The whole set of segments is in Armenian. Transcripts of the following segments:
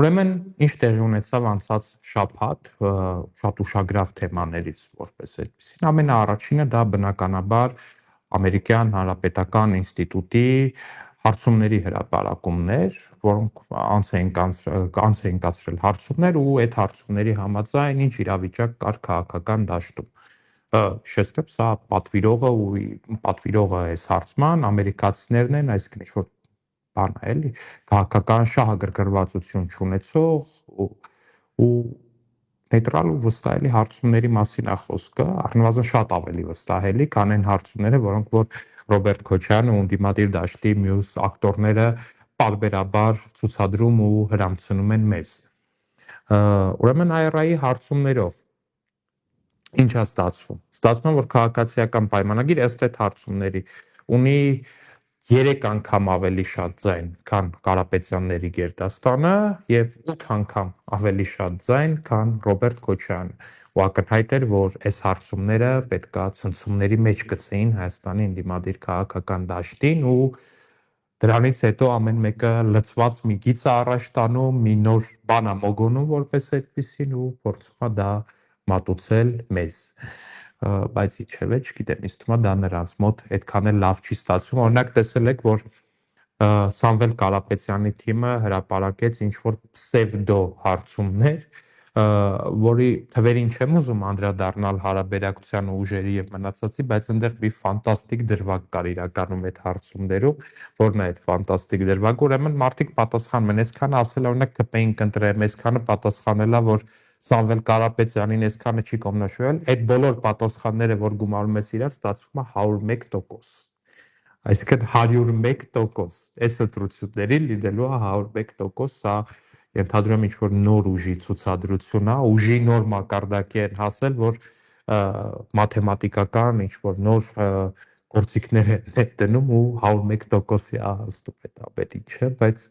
Ուրեմն ինչ տեղի ունեցավ անցած շաբաթ շատ ուշագրավ թեմաներից որպես այդպեսին ամենաառաջինը դա բնականաբար ամերիկյան հանրապետական ինստիտուտի հարցումների հրապարակումներ, որոնք անց էին կացրել հարցումներ ու այդ հարցումների համաձայն ինչ իրավիճակ կար քաղաքական դաշտում։ Շեստებ սա պատվիրողը այս հարցման ամերիկացիներն են, այսինքն ինչ որ բան է էլի, քաղաքական շահագրգռվածություն չունեցող ու նեյտրալ ու վստահելի հարցումների մասին է խոսքը, առնվազն շատ ավելի վստահելի, քան այն հարցումները, որոնք որ Ռոբերտ Քոչարյանը ու ընդդիմադիր դաշտի մյուս ակտորները պարբերաբար ցուցադրում ու հրամցնում են մեզ։ Ուրեմն IRA-ի հարցումներով ինչ է ստացվում։ Ստացվում է, որ քաղաքացիական պայմանագիր ըստ այդ հարցումների ունի 3 անգամ ավելի շատ ձայն, քան Կարապետյանների Գերդաստանը եւ 8 անգամ ավելի շատ ձայն, քան Ռոբերտ Քոչարյանը։ Ու ակնհայտ էր, որ այս հարցումները պետքա ցնցումների մեջ գցեին Հայաստանի ընդդիմադիր քաղաքական դաշտին ու դրանից հետո ամեն մեկը լծված մի գիծ է առաջ տանում, մի նոր բան է մոգոնում որպես այդպեսին ու փորձում է դա մատուցել մեզ։ Բայց իչևէ, չգիտեմ, ինձ թվում է դա նրանց մոտ այդքան էլ լավ չի ստացվում։ Օրինակ տեսել եք, որ Սամվել Կարապետյանի թիմը հրապարակեց ինչ-որ պսևդո հարցումներ, որի թվերին չեմ ուզում անդրադառնալ հարաբերակցության ուժերի եւ մնացածի, բայց այնտեղ մի ֆանտաստիկ դրվագ կար իրականում այդ հարցումներում, որն է այդ ֆանտաստիկ դրվագը, ուրեմն մարդիկ պատասխանում են, այսքանը ասել օրինակ ԿՊ-ին կընտրեմ, այսքանը պատասխանելա, որ Սամվել Կարապետյանին այսքանը չի կողմնորոշվել, այդ բոլոր պատասխանները, որ գումարում ես իրար, ստացվում է 101%։ Այսինքն 101%։ Այս ընտրությունների լինելու է 101%, սա ենթադրում եմ ինչ-որ նոր ուժի ցուցադրություն է, ուժի նոր մակարդակի են հասել, որ մաթեմատիկական ինչ-որ նոր գործիքներ են դնում ու 101%-ի է հասնում այդ ամեն ինչը, բայց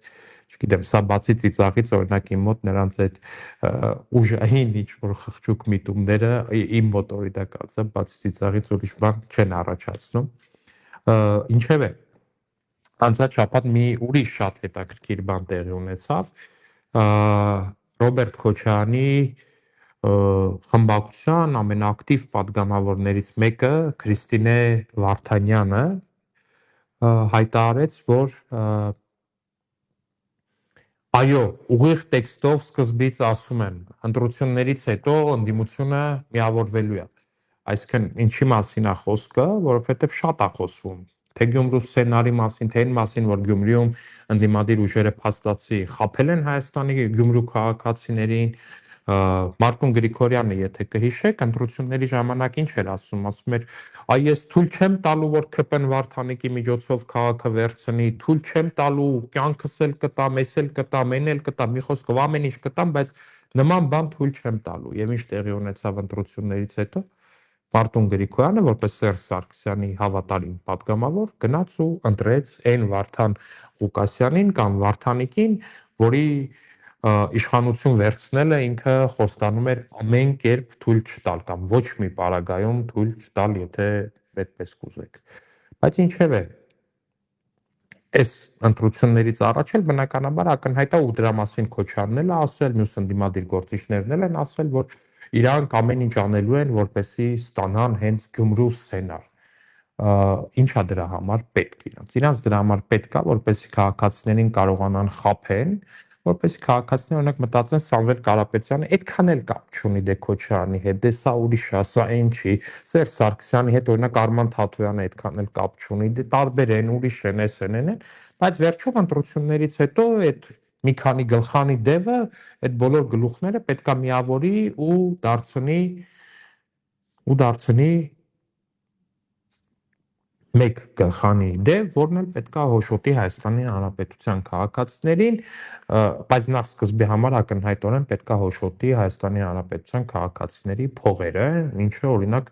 չգիտեմ, սա բացի ծիծաղից, օրինակ իմ մոտ նրանց այդ ուժային ինչ-որ խղճուկ միտումները իմ մոտ օրինակ ասեմ, բացի ծիծաղից ուրիշ բան չեն առաջացնում։ Ինչևէ, անցած շաբաթ մի ուրիշ շատ հետաքրքիր բան տեղի ունեցավ։ Ռոբերտ Քոչարյանի խմբակցության ամենաակտիվ պատգամավորներից մեկը Քրիստինե Վարդանյանը հայտարարեց, որ այո, ուղիղ տեքստով սկզբից ասում են, ընտրություններից հետո ընդդիմությունը միավորվելու է։ Այսինքն ինչի մասին է խոսքը, որովհետև շատ է խոսվում, թե Գյումրու սցենարի մասին, թե այն մասին, որ Գյումրիում ընդդիմադիր ուժերը փաստացի խաբել են Հայաստանի Գյումրու քաղաքացիներին, Մարկուն Գրիգորյանը, եթե կհիշեք, ընտրությունների ժամանակ ինչ էր ասում, ասում էր, այ ես թույլ չեմ տալու, որ ԿՊ-ն Վարդանիկի միջոցով քաղաքը վերցնի, թույլ չեմ տալու, կյանքս էլ կտամ, ես էլ կտամ, այն էլ կտամ, մի խոսքով ամեն ինչ կտամ, բայց նման բան թույլ չեմ տալու։ Եվ ինչ տեղի ունեցավ ընտրություններից հետո, Մարտուն Գրիգորյանը, որպես Սերժ Սարգսյանի հավատարիմ պատգամավոր, գնաց ու ընտրեց այն Վարդան Ղուկասյանին կամ Վարդանիկին, որի իշխանություն վերցնելը ինքը խոստանում էր ամեն կերպ թույլ չտալ կամ ոչ մի պարագայում թույլ չտալ, եթե այդպես կուզեք։ Բայց ինչևէ, այս ընտրություններից առաջ էլ բնականաբար ակնհայտ է ու դրա մասին Քոչարյանն էլ ասել, մյուս ընդդիմադիր գործիչներն էլ են ասել, որ իրանք ամեն ինչ անելու են, որպեսզի ստանան հենց Գյումրու սցենար։ Ինչա դրա համար պետք իրանց։ Իրանց դրա համար պետք է, որպեսզի քաղաքացիներին կարողանան խաբեն, որպեսզի քաղաքացիները օրինակ մտածեն Սամվել Կարապետյանը այդքան էլ կապ չունի դե Քոչարյանի հետ, դե սա ուրիշ է, սա այն չի, Սերժ Սարգսյանի հետ օրինակ Արման Թաթոյանը այդքան էլ կապ չունի, դե տարբեր են, ուրիշ են, էս են, բայց վերջում ընտրություններից հետո այդ մի քանի գլխանի դևը, այդ բոլոր գլուխները պետքա միավորի ու դարձնի մեկ գլխանի դև, որն էլ պետքա հոշոտի Հայաստանի Հանրապետության քաղաքացիներին, բայց նախ սկզբի համար ակնհայտորեն պետքա հոշոտի Հայաստանի Հանրապետության քաղաքացիների փողերը, ինչը օրինակ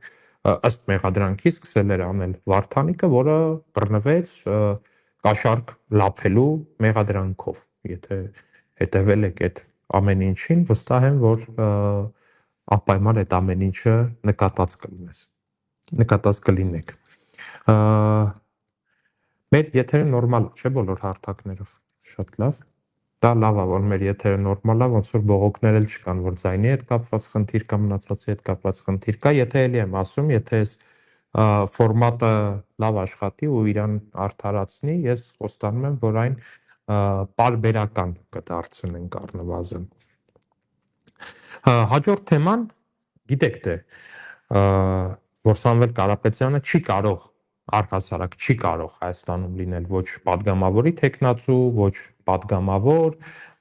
ըստ մեղադրանքի սկսել էր անել Վարդանիկը, որը բռնվեց կաշառք լափելու մեղադրանքով։ Եթե հետևել եք այդ ամեն ինչին, վստահ եմ, որ անպայման այդ ամեն ինչը նկատած կլինեք։ Մեր եթերը նորմալ չէ բոլոր հարթակներով, շատ լավ, Դա լավ է, որ մեր եթերը նորմալ է, ոնց որ բողոքներ էլ չկան, որ ձայնի հետ կապված խնդիր կա, մնացածի հետ կապված խնդիր կա, եթե էլի եմ ասում, եթե այս ֆորմատը լավ աշխատի ու իրան արդարացնի, ես խոստանում եմ, որ այն պարբերական կդարձնենք առնվազն։ Հաջորդ թեման, գիտեք թե, որ Սամվել Կարապետյանը չի կարող, առհասարակ չի կարող Հայաստանում լինել ոչ պատգամավորի թեկնածու, ոչ պատգամավոր,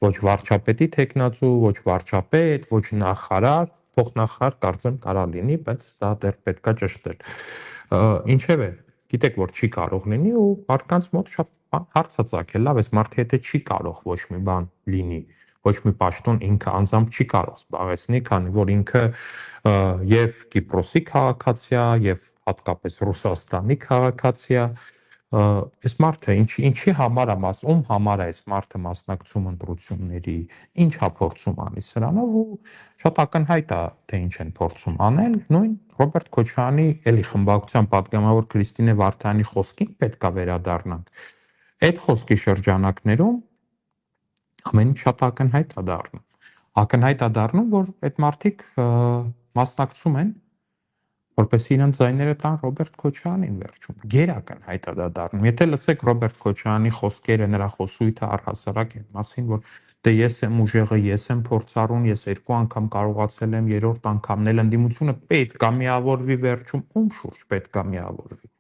ոչ վարչապետի թեկնածու, ոչ վարչապետ, ոչ նախարար, փոխնախարար կարծեմ կարա լինի, բայց դա դեռ պետքա ճշտել։ Ինչևէ, գիտեք որ չի կարող լինի ու մարդկանց մոտ շատ հարց է ծագել, լավ, այս մարդը եթե չի կարող ոչ մի բան լինի, ոչ մի պաշտոն ինքը անձամբ չի կարող զբաղեցնի, քանի որ ինքը եւ Կիպրոսի քաղաքացիա եւ հատկապես Ռուսաստանի քաղաքացիա, այս մարդը ինչի համար է ում համար է այս մարդը մասնակցում ընտրությունների, ինչ է փորձում անի սրանով ու շատ ակնհայտ է թե ինչ են փորձում անել, նույն Ռոբերտ Քոչարյանի էլի խմբակցության падգամավոր Քրիստինե Վարդայանի խոսքին պետք է վերադառնանք։ Այդ խոսքի շրջանակներում ամեն ինչ շատ ակնհայտ է դառնում։ Ակնհայտ է դառնում, որ այդ մարդիկ մասնակցում են որպեսզի իրենց ձայները տան Ռոբերտ Քոչարյանին վերջում։ Գերակնհայտ է դա դառնում։ Եթե լսեք Ռոբերտ Քոչարյանի խոսքերը, նրա խոսույթը առհասարակ այն մասին, որ դե ես եմ ուժեղը, ես եմ փորձառուն, ես 2 անգամ կարողացել եմ, 3-րդ անգամն էլ ընդդիմությունը պետք է միավորվի վերջում, ում շուրջ պետք է միավորվի։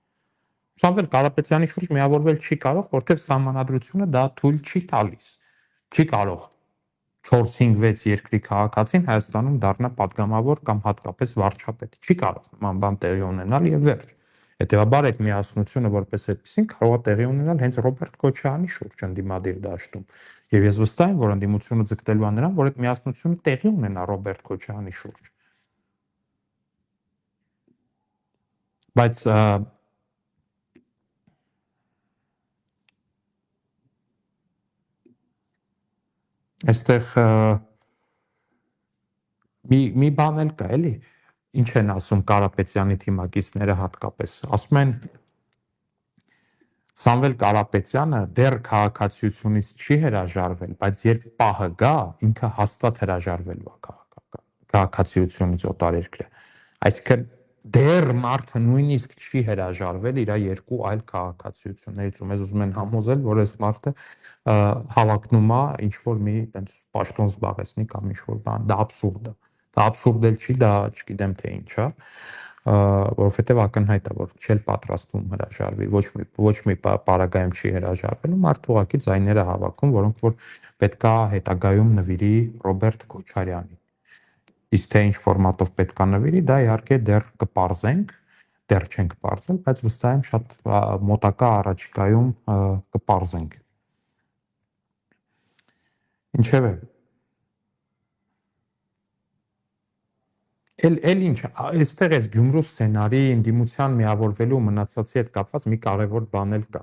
Սամվել Կարապետյանի շուրջ միավորվել չի կարող, որտեղ սահմանադրությունը դա թույլ չի տալիս։ Չի կարող 4-5-6 երկրի քաղաքացին Հայաստանում դառնա падգամավոր կամ հատկապես վարչապետ։ Չի կարող նման բան տեղի ունենալ եւ վերջ։ Հետեւաբար այդ միասնությունը որպես այդպեսին կարող է տեղի ունենալ հենց Ռոբերտ Քոչարյանի շուրջ ընդդիմադիր դաշտում։ Եվ ես վստահ եմ, որ ընդդիմությունը ձգտելու է նրան, որ այդ միասնությունը տեղի ունենա Ռոբերտ Քոչարյանի շուրջ։ Բայց այստեղ մի բան էլ կա, էլի, ինչ են ասում Կարապետյանի թիմակիցները հատկապես, ասում են Սամվել Կարապետյանը դեռ քաղաքացիությունից չի հրաժարվել, բայց երբ պահը գա, ինքը հաստատ հրաժարվելու է քաղաքացիությունից օտարերկրյա։ Այսինքն դեռ մարդը նույնիսկ չի հրաժարվել իր 2 այլ քաղաքացիություններից ու մեզ ուզում են համոզել, որ այս մարդը հավակնում է ինչ որ մի այնպես պաշտոն զբաղեցնի կամ ինչ որ բան, դա абսուրդ է։ Դա абսուրդ էլ չի, դա չգիտեմ թե ինչ է, որովհետև ակնհայտ է, որ չել պատրաստվում հրաժարվի, ոչ մի պարագայում չի հրաժարվելու, մարդը ուղղակի ձայները հավաքում, որոնք որ պետքա հետագայում նվիրի Ռոբերտ Քոչարյանին։ Իսկ թե ինչ ֆորմատով պետքա նվիրի, դա իհարկե դեռ կպարզենք, դեռ չենք պարզել, բայց վստահ եմ շատ մոտակա առաջիկայում կպարզենք։ Ինչևէ, էլ ինչ, այստեղ էս Գյումրու սցենարի ընդդիմության միավորվելու մնացածի հետ կապված մի կարևոր բան էլ կա։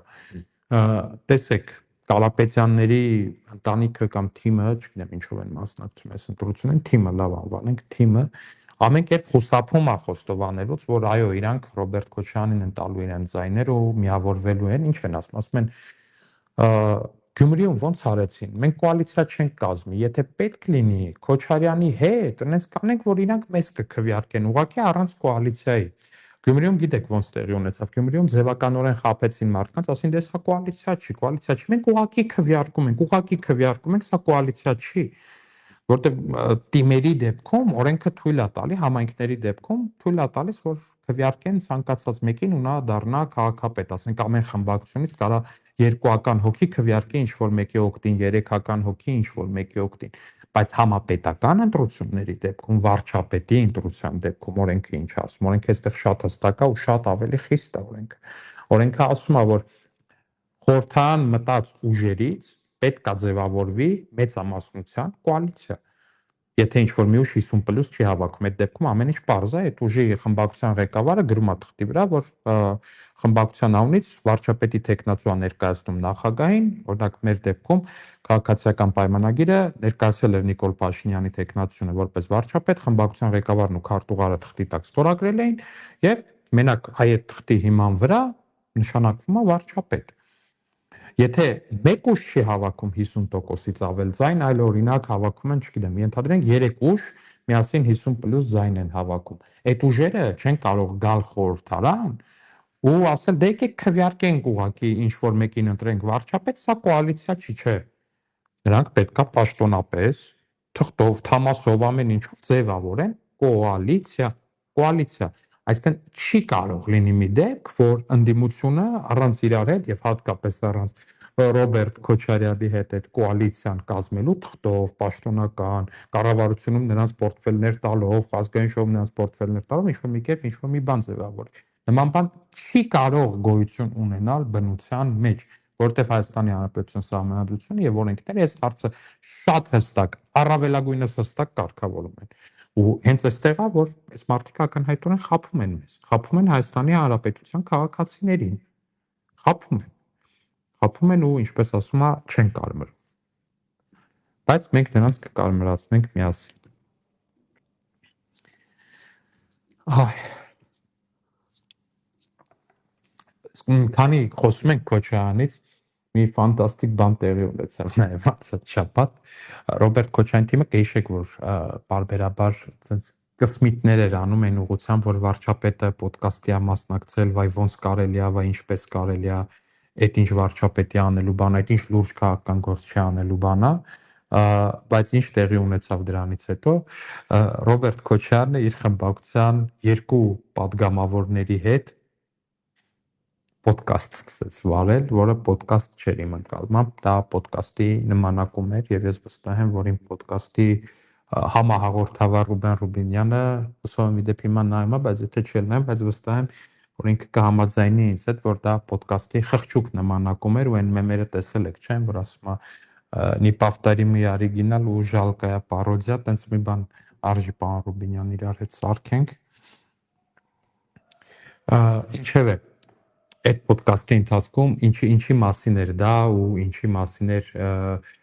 Տեսեք, Կարապետյանների ընտանիքը կամ թիմը, չգիտեմ ինչով են մասնակցում այս ընտրություններին, թիմը լավ անվանենք, թիմը ամեն կերպ խուսափում է խոստովանելուց, որ այո, իրանք Ռոբերտ Քոչարյանին են տալու իրեն ձայները ու միավորվելու են, ինչ են ասում են Գյումրիում ոնց արեցին։ Մենք կոալիցիա չենք կազմի, եթե պետք լինի Քոչարյանի հետ, այնպես կանենք, որ իրանք մեզ կքվեարկեն, ուղղակի առանց կոալիցիայի։ Գյումրիում գիտեք ոնց տեղի ունեցավ։ Գյումրիում ձևականորեն խաբեցին մարդկանց, ասին դե սա կոալիցիա չի, կոալիցիա չի։ Մենք ուղղակի քվեարկում ենք, սա կոալիցիա չի։ Որտեղ թիմերի դեպքում օրենքը թույլ է տալի, համայնքների դեպքում թույլ է տալիս, որ քվեարկեն ցանկացած մեկին ու նա դառնա քաղաքապետ, ասենք ամեն խմբակցությունից կարա 2-ական հոգի քվեարկի ինչ որ մեկի օգտին, 3-ական հոգի ինչ որ մեկի օգտին, բայց համապետական ընտրությունների դեպքում, վարչապետի ընտրության դեպքում օրենքը ինչ ասում, օրենքը այստեղ շատ հստակ է ու շատ ավելի խիստ է օրենքը։ Օրենքը ասում է, որ խորհրդան մտած ուժերից պետք է ձևավորվի մեծամասնության կոալիցիա։ Եթե ինչ որ մի ուժ 50+ չի հավաքում, այդ դեպքում ամեն ինչ պարզ է, այդ ուժի խմբակցության ղեկավարը գրում է թղթի վրա, որ խմբակցության անունից վարչապետի տեխնացու ներկայացնում նախագահին, օրինակ մեր դեպքում քաղաքացիական պայմանագիրը ներկայացել էր Նիկոլ Փաշինյանի տեխնացությունը որպես վարչապետ, խմբակցության ղեկավարն ու քարտուղարը թղթի տակ ստորագրել էին եւ մենակ այդ թղթի հիման վրա նշանակվում է վարչապետ։ եթե մեկ ուժ չի հավաքում 50%-ից ավել ձայն, այլ օրինակ հավաքում են, չգիտեմ, ենթադրենք 3 ուժ միասին 50+ ձայն են հավաքում։ Այդ ուժերը չեն կարող գալ խորհրդարան ու ասել դե եկեք քվեարկենք ուղակի ինչ որ մեկին ընտրենք վարչապետ, սա կոալիցիա չի, չէ։ Նրանք պետքա պաշտոնապես թղթով, թամասով ամեն ինչով ձևավորեն կոալիցիա։ Այսինքն չի կարող լինի մի դեպք, որ ընդդիմությունը առանց իրար հետ եւ հատկապես առանց Ռոբերտ Քոչարյանի հետ այդ կոալիցիան կազմելու թղթով, պաշտոնական, կառավարությունում նրանց պորտֆելներ տալով, ազգային ժողովում նրանց պորտֆելներ տալով ինչ որ մի կերպ ինչ որ մի բան ձևավորի։ Նման բան չի կարող գոյություն ունենալ բնության մեջ, որտեղ Հայաստանի Հանրապետության Սահմանադրությունը եւ օրենքները այս հարցը շատ հստակ, առավելագույնս հստակ կարգավորում են։ Ու հենց այստեղ է, որ այս մարդիկ ակնհայտորեն խափում են մեզ, խափում են Հայաստանի Հանրապետության քաղաքացիներին, խափում են ու ինչպես ասում է, չեն կարմրում։ Բայց մենք նրանց կկարմրացնենք միասին։ Քանի խոսում ենք Քոչարյանից, մի ֆանտաստիկ բան տեղի ունեցավ նաև անցած շաբաթ։ Ռոբերտ Քոչարյանի թիմը կհիշեք, որ բարբերաբար ցենց կսմիտներ էր անում այն ուղղությամբ, որ վարչապետը ոդկասթի է մասնակցել, վայ ոնց կարելի է, վայ ինչպես կարելի է, այդ ինչ վարչապետի անելու բան, այդ ինչ լուրջ քաղաքական գործ չի անելու բանա, բայց ինչ տեղի ունեցավ դրանից հետո, Ռոբերտ Քոչարյանը իր խմբակցության 2 падգամավորների հետ ոդկաստ սկսեց վարել, որը ոդկաստ չէր իմ ընկալմամբ, դա ոդկասթի նմանակում էր եւ ես վստահ եմ, որ իմ ոդկասթի համահաղորդավար Ռուբեն Ռուբինյանը ուսում եմ իդեպ հիմա նայում է, բայց եթե չի նայում, բայց վստահ եմ, որ ինքը կհամաձայնի ինձ հետ, որ դա ոդկասթի խղճուկ նմանակում էր ու այն մեմերը տեսել եք, չէ՞, որ ասում է «Не повторимый оригинал ու жалкая пародия», տենց մի բան արժի պարոն Ռուբինյան իրար հետ սարքենք։ Ինչևէ այդ ոդկասթի ընթացքում ինչի մասին էր դա ու ինչի մասին էր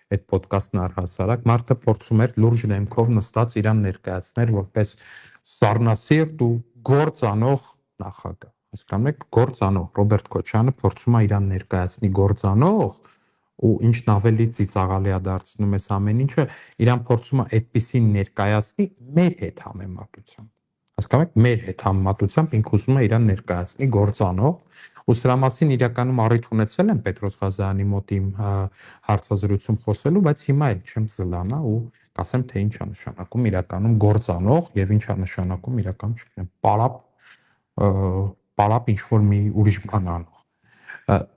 այդ ոդկասթն առհասարակ, մարդը փորձում էր լուրջ դեմքով նստած իրան ներկայացնել որպես սառնասիրտ ու գործանող նախագահ։ Հասկանում եք, գործանող Ռոբերտ Քոչարյանը փորձում է իրան ներկայացնի գործանող ու ինչն ավելի ծիծաղալի է դարձնում այս ամեն ինչը, իրան փորձում է այդպեսին ներկայացնի մեր հետ համեմատությամբ։ Հասկանում եք, մեր հետ համեմատությամբ ինքը ուզում է իրան ներկայացնի գործանող, ու սրա մասին իրականում առիթ ունեցել եմ Պետրոս Ղազարյանի մոտ իմ հարցազրույցում խոսելու, բայց հիմա էլ չեմ զլանա ու կասեմ, թե ինչ է նշանակում իրականում գործանող եւ ինչ է նշանակում իրականում, չգիտեմ, պարապ ինչ որ մի ուրիշ բան անող։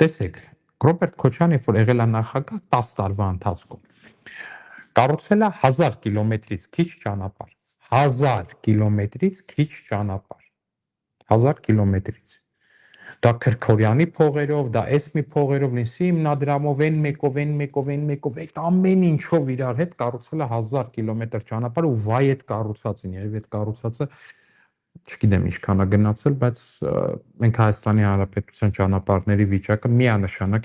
Տեսեք, Ռոբերտ Քոչարյանը, երբ որ եղել է նախագահ 10 տարվա ընթացքում, կառուցել է 1000 կիլոմետրից քիչ ճանապարհ, 1000 կիլոմետրից քիչ ճանապարհ, 1000 կիլոմետրից։ Դա Քրքորյանի փողերով, դա էսմի փողերով, նիսի հիմնադրամով, այն մեկով, այդ ամեն ինչով իրար հետ կառուցել է 1000 կիլոմետր ճանապարհ ու վայ այդ կառուցածին, երևի այդ կառուցածը չգիտեմ ինչքան է գնացել, բայց մենք Հայաստանի Հանրապետության ճանապարհների վիճակը միանշանակ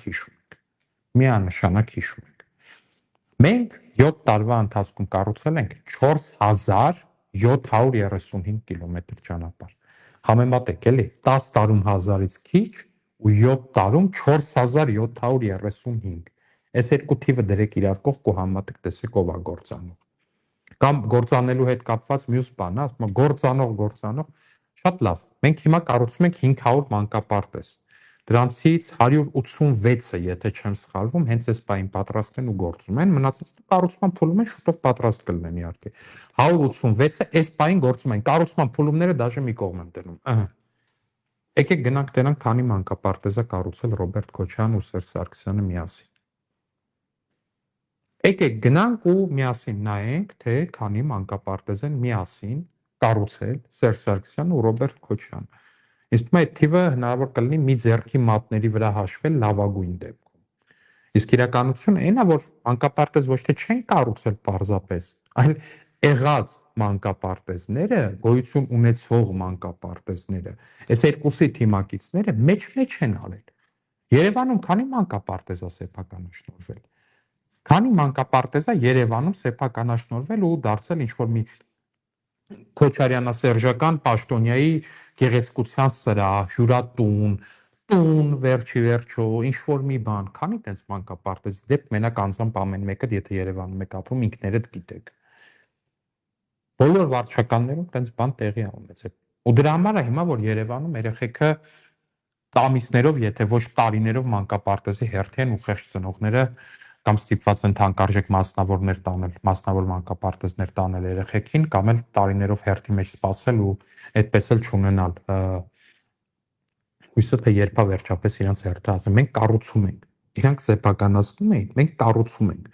հիշում ենք։ Մենք 7 տարվա ընթացքում կառուցել ենք 4735 կիլոմետր ճանապարհ։ Համեմատեք էլի 10 տարում 1000-ից քիչ ու 7 տարում 4735։ Այս երկու թիվը դրեք իրար կողք ու համեմատեք, տեսեք ով է գործանող։ Կամ գործանելու հետ կապված մյուս բան, ասում եմ գործանող, շատ լավ։ Մենք հիմա կառուցում ենք 500 մանկապարտեզ։ Դրանցից 186-ը, եթե չեմ սխալվում, հենց այս բային պատրաստ են ու գործում են, մնացածը կառուցման փուլում են, շուտով պատրաստ կլինեն իհարկե։ 186-ը այս բային գործում են։ Կառուցման փուլումները դաժե մի կողմ եմ դնում։ Եկեք գնանք դրանք քանի մանկապարտեզ է կառուցել Ռոբերտ Քոչարյանն ու Սերժ Սարգսյանը միասին։ Եկեք գնանք ու միասին նայենք, թե քանի մանկապարտեզ են միասին կառուցել Սերժ Սարգսյանն ու Ռոբերտ Քոչարյանը։ Իսկ այդ թիվը հնարավոր կլինի մի ձեռքի մատների վրա հաշվել լավագույն դեպքում։ Իսկ իրականությունը այն է, որ մանկապարտեզ ոչ թե չեն կառուցել պարզապես, այլ եղած մանկապարտեզները, գոյություն ունեցող մանկապարտեզները, այս երկուսի թիմակիցները մեջ են արել։ Երևանում քանի մանկապարտեզ է սեփականաշնորհվել։ Քանի մանկապարտեզ է Երևանում սեփականաշնորհվել ու դարձել ինչ-որ մի Քոչարյանասերժական պաշտոնյայի գեղեցկության սրահ, հյուրատուն, տուն, վերջի վերջո, ինչ-որ մի բան, քանի տենց մանկապարտեզի դեպք մենակ անձամբ ամեն մեկը, եթե Երևանում եք ապրում, ինքներդ գիտեք։ Բոլոր վարչականներում տենց բան տեղի ա ունեցել։ Ու դրա համար է հիմա, որ Երևանում երեխեքը ամիսներով, եթե ոչ տարիներով մանկապարտեզի հերթի են ու խեղճ ծնողները կամ ստիպված են թանկարժեք մասնավորներ տանել, մասնավոր մանկապարտեզներ տանել երեխեքին, կամ էլ տարիներով հերթի մեջ սպասել ու այդպես էլ չունենալ հույսը, թե երբ է վերջապես իրանց հերթը ասեն։ Մենք կառուցում ենք։ Իրանք սեփականացնում էին, մենք կառուցում ենք։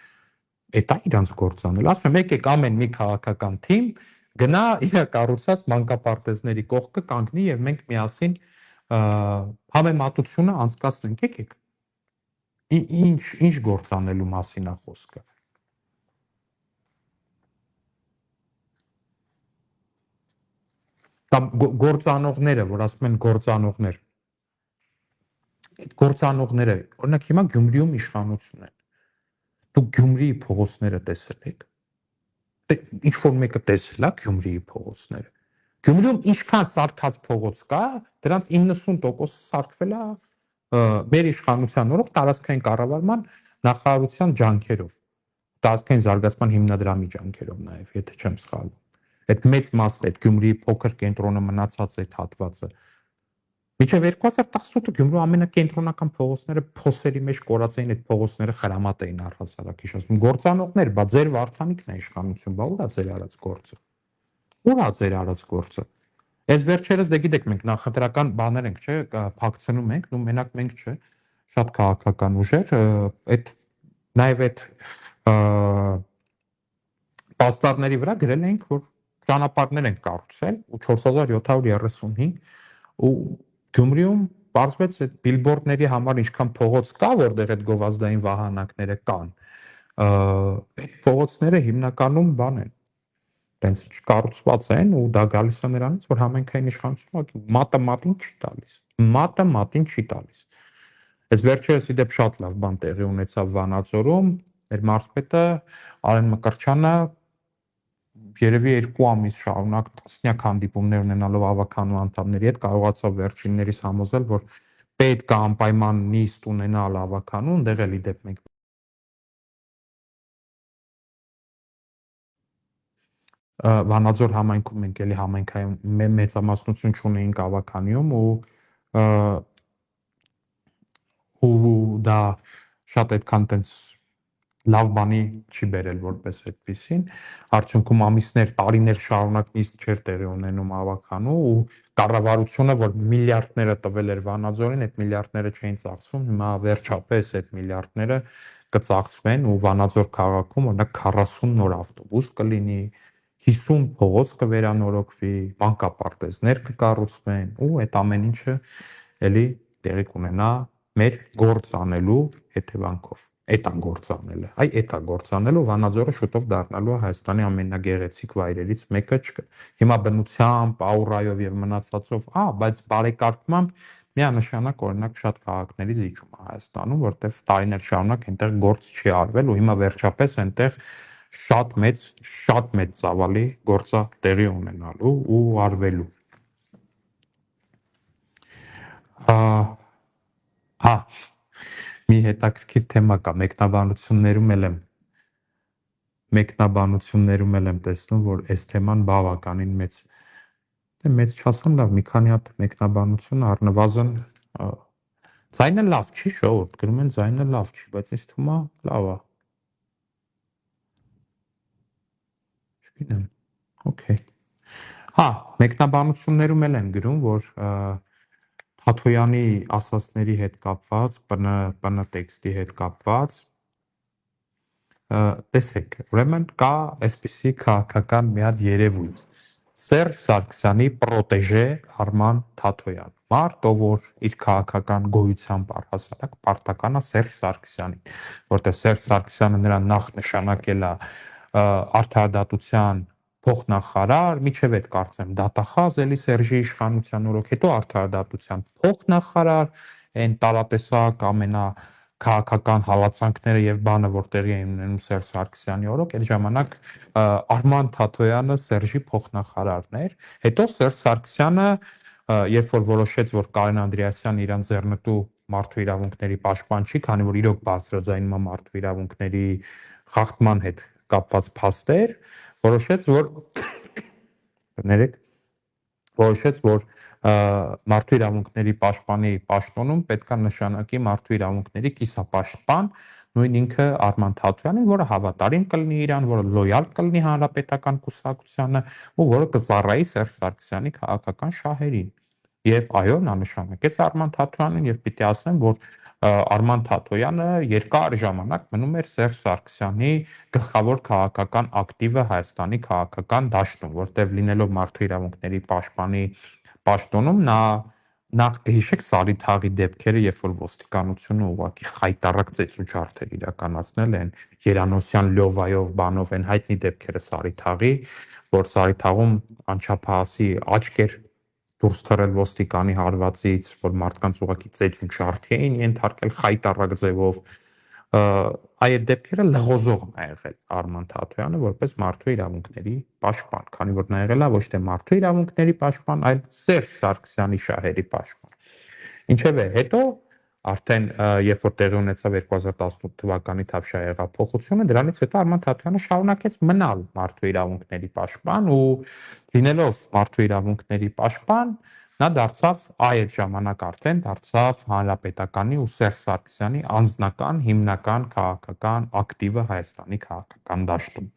Էդ է իրանց գործանել։ Ասում եմ, եկեք ամեն մի քաղաքական թիմ գնա իր կառուցած մանկապարտեզների կողքը կանգնի եւ մենք միասին համեմատությունը անցկացնենք, եկեք։ Ինչ գործանելու մասին է խոսքը։ Կամ գործանողները, որ ասում են գործանողներ։ Այդ գործանողները, օրինակ հիմա Գյումրիում իշխանություն են։ Դուք Գյումրիի փողոցները տեսել եք։ Ինչ որ մեկը տեսել է Գյումրիի փողոցները։ Գյումրիում ինչքան սարքած փողոց կա, դրանց 90%-ը սարքվել է մեր իշխանության օրոք տարածքային կառավարման նախարարության ջանքերով, տարածքային զարգացման հիմնադրամի ջանքերով նաև, եթե չեմ սխալվում։ Այդ մեծ մասը, այդ Գյումրիի փոքր կենտրոնը մնացած այդ հատվածը։ Մինչև 2018-ը Գյումրու ամենակենտրոնական փողոցները փոսերի մեջ կորած էին, այդ փողոցները խրամատ էին առհասարակ, հիշեցնում։ Գործանողներ, բա ձեր Վարդանիկն է իշխանություն, բա ուր է ձեր արած գործը։ Ուր է ձեր արած գործը։ Այս վերջերս դե գիտեք, մենք նախընտրական բաներ ենք, չէ, փակցնում ենք, ու մենակ մենք չէ, շատ քաղաքական ուժեր, այդ նաև այդ պաստառների վրա գրել ենք, որ ճանապարհներ են կառուցել ու 4735 ու Գյումրիում բարձվեց այդ բիլբորդների համար ինչքան փողոց կա, որտեղ այդ գովազդային վահանակները կան, այդ փողոցները հիմնականում բան են, տենց կառուցված են ու դա գալիս է նրանից, որ համայնքային իշխանությունը մատը մատին չի տալիս, մատը մատին չի տալիս։ Այս վերջերս իդեպ շատ լավ բան տեղի ունեցավ Վանաձորում, մեր մարզպետը Արեն Մկրտչյանը երևի 2 ամիս շարունակ տասնյակ հանդիպումներ ունենալով ավականու անդամների հետ կարողացավ վերջիններիս համոզել, որ պետք է անպայման նիստ ունենալ ավականու, ընդեղ էլի դեպ մենք Վանաձոր համայնքում մենք էլի համայնքային մեծամասնություն չունեինք ավականիում ու դա շատ այդքան տենց լավ բանի չի բերել որպես այդպեսին, արդյունքում ամիսներ, տարիներ շարունակ նիստ չէր տեղի ունենում ավականու ու կառավարությունը, որ միլիարդները տվել էր Վանաձորին, այդ միլիարդները չէին ծախսում, հիմա վերջապես այդ միլիարդները կծախսվեն ու Վանաձոր քաղաքում օրինակ 40 նոր ավտոբուս կլինի, 50 փողոց կվերանորոգվի, մանկապարտեզներ կկառուցվեն ու այդ ամեն ինչը էլի տեղի կունենա մեր գործ անելու հետևանքով։ Էդ է գործ անելը։ Այ էդ է գործ անելը, Վանաձորը շուտով դառնալու է Հայաստանի ամենագեղեցիկ վայրերից մեկը, հիմա բնությամբ, աուրայով եւ մնացածով, բայց բարեկարգմամբ միանշանակ օրինակ շատ քաղաքների զիջում է Հայաստանում, որտեղ տարիներ շարունակ այնտեղ գործ չի արվել ու հիմա վերջապես այնտեղ շատ մեծ ծավալի գործ է տեղի ունենալու ու արվելու։ Մի հետաքրքիր թեմա կա, մեկնաբանություններում եմ տեսնում, որ այս թեման բավականին մեծ չասեմ լավ, մի քանի հատ մեկնաբանություն առնվազն ձայնը լավ չի, ժողովուրդ, գրում են ձայնը լավ չի, բայց ինձ թվում է լավ է։ Չգիտեմ։ Okay։ Մեկնաբանություններում էլ են գրում, որ Թաթոյանի ասացների հետ կապված, ՊՆ տեքստի հետ կապված, տեսեք, ուրեմն կա այսպիսի քաղաքական մի հատ երևույթ, Սերժ Սարգսյանի պրոտեժե Արման Թաթոյան, մարդ, ով որ իր քաղաքական գոյությամբ առհասարակ պարտական է Սերժ Սարգսյանին, որտեղ Սերժ Սարգսյանը նրան նախ նշանակել է արդարադատության փոխնախարար, միջև այդ կարծեմ դատախազ էլի Սերժի իշխանության օրոք, հետո արդարադատության փոխնախարար, այն տարատեսակ ամենաքաղաքական հալածանքները եւ բանը, որ տեղի էին ունենում Սերժ Սարգսյանի օրոք, այդ ժամանակ Արման Թաթոյանը Սերժի փոխնախարարն էր, հետո Սերժ Սարգսյանը երբ որ որոշեց, որ Կարեն Անդրեասյանն իրան ձեռնտու մարդու իրավունքների պաշտպան չի, քանի որ իրոք բարձրաձայնում է մարդու իրավունքների խախտման հետ կապված փաստեր, որոշեց, որ մարդու իրավունքների պաշտպանի պաշտոնում պետքա նշանակի մարդու իրավունքների կիսապաշտպան, նույն ինքը Արման Թաթոյանին, որը հավատարիմ կլինի իրան, որը լոյալ կլինի հանրապետական կուսակցությանը ու որը կծառայի Սերժ Սարգսյանի քաղաքական շահերին։ Եվ այո, նա նշանակեց Արման Թաթոյանին եւ պիտի ասեմ, որ Արման Թաթոյանը երկար ժամանակ մնում էր Սերժ Սարգսյանի գլխավոր քաղաքական ակտիվը Հայաստանի քաղաքական դաշտում, որտեղ լինելով մարդու իրավունքների պաշտպանի պաշտոնում նախ կհիշեք Սարիթաղի դեպքերը, երբ որ ոստիկանությունը ուղղակի խայտառակ ծեծուջարդեր իրականացնել են Երանոսյան լյովայով բանով են հայտնի դեպքերը Սարիթաղի, որ Սարիթաղում անչափահասի աչք էր դուրս թռել ոստիկանի հարվածից, որ մարդկանց ուղղակի ծեծուջարդի էին ենթարկել խայտառակ ձևով, այդ դեպքերը լղոզողն է եղել Արման Թաթոյանը որպես մարդու իրավունքների պաշտպան, քանի որ նա եղել է ոչ թե մարդու իրավունքների պաշտպան, այլ Սերժ Սարգսյանի շահերի պաշտպան։ Ինչևէ, հետո արդեն երբ որ տեղի ունեցավ 2018 թվականի Թավշյա հեղափոխությունը, դրանից հետո Արման Թաթոյանը շարունակեց մնալ մարդու իրավունքների պաշտպան ու լինելով մարդու իրավունքների պաշտպան, նա դարձավ այդ ժամանակ արդեն դարձավ Հանրապետականի ու Սերժ Սարգսյանի անձնական հիմնական քաղաքական ակտիվը Հայաստանի քաղաքական դաշտում։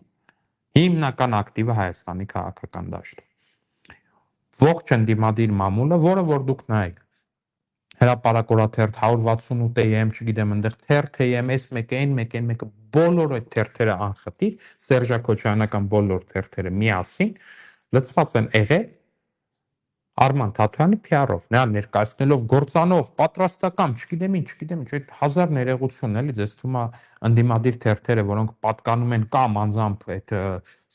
Հիմնական ակտիվը Հայաստանի քաղաքական դաշտում։ Ողջ ընդդիմադիր մամուլը, որը որ դուք նայեք, հրապարակորաթերթ 168 չգիտեմ, այնտեղ թերթ-am, այս մեկը, այն մեկը, բոլոր այդ թերթերը անխտիր, Սերժա Քոչարյանական բոլոր թերթերը միասին լցված են եղել Արման Թաթոյանի PR-ով, նա ներկայացնելով գործանող, պատրաստական, չգիտեմ ինչ, այդ հազար ներողություն, էլի, ձեզ թվում է ընդդիմադիր թերթերը, որոնք պատկանում են կամ անձամբ այդ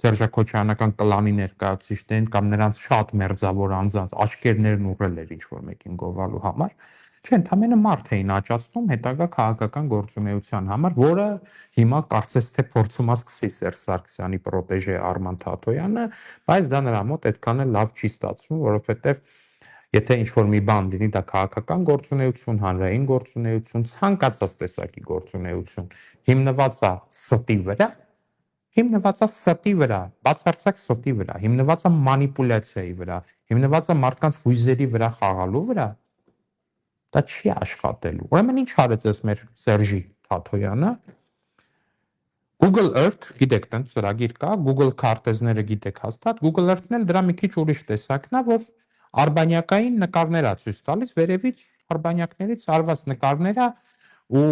Սերժա Քոչարյանական կլանի ներկայացուցիչներին, կամ նրանց շատ մերձավոր անձանց աչքերներն ուռել էր ինչ-որ մեկին գովալու համար, չէ, ընդամենը մարդ էին աճացնում հետագա քաղաքական գործունեության համար, որը հիմա կարծես թե փորձում է սկսի Սերժ Սարգսյանի պրոտեժե Արման Թաթոյանը, բայց դա նրա մոտ այդքան էլ լավ չի ստացվում, որովհետև եթե ինչ-որ մի բան լինի, դա քաղաքական գործունեություն, հանրային գործունեություն, ցանկացած տեսակի գործունեություն, հիմնված է ստի վրա, բացարձակ ստի վրա, հիմնված է մանիպուլյացիայի վրա, հիմնված է մարդկանց հույզերի վրա խաղալու վրա, դա չի աշխատելու։ Ուրեմն ինչ արեց այս մեր Սերժի Թաթոյանը։ Google Earth, գիտեք, տենց ծրագիր կա, Google քարտեզները գիտեք հաստատ, Google Earth-ն էլ դրա մի քիչ ուրիշ տեսակն է, որ արբանյակային նկարներ է ցույց տալիս, վերևից արբանյակներից արված նկարներ է ու